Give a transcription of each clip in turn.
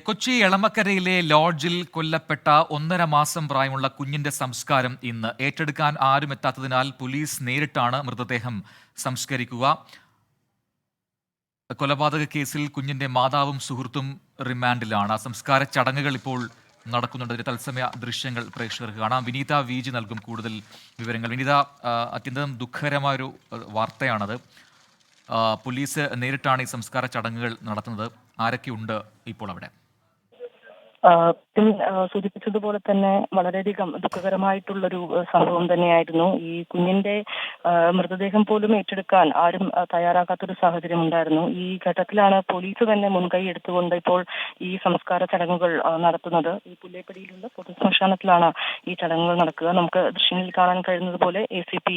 കൊച്ചി എളമക്കരയിലെ ലോഡ്ജിൽ കൊല്ലപ്പെട്ട 1.5 മാസം പ്രായമുള്ള കുഞ്ഞിന്റെ സംസ്കാരം ഇന്ന് ഏറ്റെടുക്കാൻ ആരും എത്താത്തതിനാൽ പോലീസ് നേരിട്ടാണ് മൃതദേഹം സംസ്കരിക്കുക. കൊലപാതക കേസിൽ കുഞ്ഞിന്റെ മാതാവും സുഹൃത്തും റിമാൻഡിലാണ്. സംസ്കാര ചടങ്ങുകൾ ഇപ്പോൾ നടക്കുന്നുണ്ട്. തത്സമയ ദൃശ്യങ്ങൾ പ്രേക്ഷകർക്ക് കാണാം. വിനീത വിജി നൽകും കൂടുതൽ വിവരങ്ങൾ. വിനീത, അത്യന്തം ദുഃഖകരമായൊരു വാർത്തയാണത്. പോലീസ് നേരിട്ടാണ് ഈ സംസ്കാര ചടങ്ങുകൾ നടത്തുന്നത്. ആരൊക്കെയുണ്ട് ഇപ്പോൾ അവിടെ? സൂചിപ്പിച്ചതുപോലെ തന്നെ വളരെയധികം ദുഃഖകരമായിട്ടുള്ളൊരു സംഭവം തന്നെയായിരുന്നു. ഈ കുഞ്ഞിന്റെ മൃതദേഹം പോലും ഏറ്റെടുക്കാൻ ആരും തയ്യാറാകാത്തൊരു സാഹചര്യം ഉണ്ടായിരുന്നു. ഈ ഘട്ടത്തിലാണ് പോലീസ് തന്നെ മുൻകൈ എടുത്തുകൊണ്ട് ഇപ്പോൾ ഈ സംസ്കാര ചടങ്ങുകൾ നടത്തുന്നത്. ഈ പുല്ലേപ്പടിയിലുള്ള പൊതുശ്മശാനത്തിലാണ് ഈ ചടങ്ങുകൾ നടക്കുക. നമുക്ക് ദൃശ്യങ്ങളിൽ കാണാൻ കഴിയുന്നത് പോലെ ACP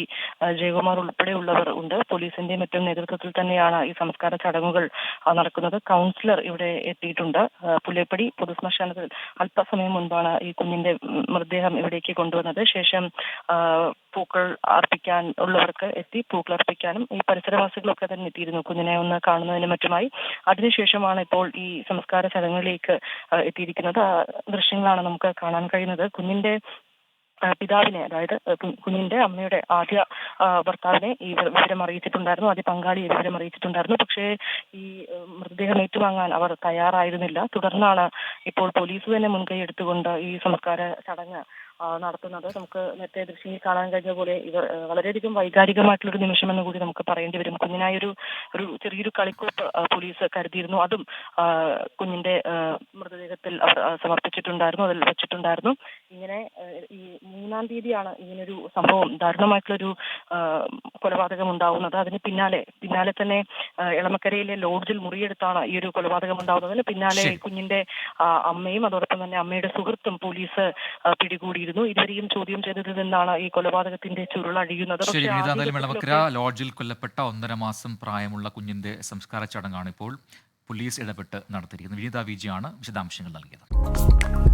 ജയകുമാർ ഉൾപ്പെടെയുള്ളവർ ഉണ്ട്. പോലീസിന്റെ മറ്റും നേതൃത്വത്തിൽ തന്നെയാണ് ഈ സംസ്കാര ചടങ്ങുകൾ നടക്കുന്നത്. കൗൺസിലർ ഇവിടെ എത്തിയിട്ടുണ്ട്. പുല്ലേപ്പടി പൊതുശ്മശാനത്തിൽ അല്പസമയം മുൻപാണ് ഈ കുഞ്ഞിന്റെ മൃതദേഹം ഇവിടേക്ക് കൊണ്ടുവന്നത്. ശേഷം പൂക്കൾ അർപ്പിക്കാൻ ഉള്ളവർക്ക് എത്തി പൂക്കൾ അർപ്പിക്കാനും ഈ പരിസരവാസികളൊക്കെ തന്നെ എത്തിയിരുന്നു കുഞ്ഞിനെ ഒന്ന് കാണുന്നതിനും മറ്റുമായി. അതിനുശേഷമാണ് ഇപ്പോൾ ഈ സംസ്കാര ചടങ്ങിലേക്ക് എത്തിയിരിക്കുന്നത്. ദൃശ്യങ്ങളാണ് നമുക്ക് കാണാൻ കഴിയുന്നത്. കുഞ്ഞിന്റെ പിതാവിനെ, അതായത് കുഞ്ഞിന്റെ അമ്മയുടെ ആദ്യ ഭർത്താവിനെ ഈ വിവരം അറിയിച്ചിട്ടുണ്ടായിരുന്നു, ആദ്യ പങ്കാളിയെ വിവരം അറിയിച്ചിട്ടുണ്ടായിരുന്നു. പക്ഷേ ഈ മൃതദേഹം ഏറ്റുവാങ്ങാൻ അവർ തയ്യാറായിരുന്നില്ല. തുടർന്നാണ് ഇപ്പോൾ പോലീസ് തന്നെ മുൻകൈ എടുത്തുകൊണ്ട് ഈ സംസ്കാര ചടങ്ങ് നടത്തുന്നത്. നമുക്ക് നേരത്തെ ദൃശ്യങ്ങളിൽ കാണാൻ കഴിഞ്ഞ പോലെ ഇവർ വളരെയധികം വൈകാരികമായിട്ടുള്ളൊരു നിമിഷമെന്ന് കൂടി നമുക്ക് പറയേണ്ടി വരും. കുഞ്ഞിനായൊരു ചെറിയൊരു കളിക്കോപ്പ് പോലീസ് കരുതിയിരുന്നു. അതും കുഞ്ഞിന്റെ മൃതദേഹത്തിൽ അവർ സമർപ്പിച്ചിട്ടുണ്ടായിരുന്നു, അതിൽ വെച്ചിട്ടുണ്ടായിരുന്നു. ഇങ്ങനെ ഈ 3-ാം തീയതിയാണ് ഇങ്ങനൊരു സംഭവം, ദാരുണമായിട്ടുള്ളൊരു കൊലപാതകം ഉണ്ടാവുന്നത്. അതിന് പിന്നാലെ തന്നെ എളമക്കരയിലെ ലോഡ്ജിൽ മുറിയെടുത്താണ് ഈ ഒരു കൊലപാതകം ഉണ്ടാവുന്നതിന് പിന്നാലെ കുഞ്ഞിന്റെ അമ്മയും അതോടൊപ്പം തന്നെ അമ്മയുടെ സുഹൃത്തും പോലീസ് പിടികൂടിയിരുന്നു. ഇതുവരെയും ചോദ്യം ചെയ്തതിൽ നിന്നാണ് ഈ കൊലപാതകത്തിന്റെ ചുരുളഴിയുന്നത്. എളമക്കര ലോഡ്ജിൽ കൊല്ലപ്പെട്ട 1.5 മാസം പ്രായമുള്ള കുഞ്ഞിന്റെ സംസ്കാര ചടങ്ങാണ് ഇപ്പോൾ പോലീസ് ഇടപെട്ട് നടത്തിയിരിക്കുന്നത്. വിനീത വിജിയാണ് വിശദാംശങ്ങൾ നൽകിയത്.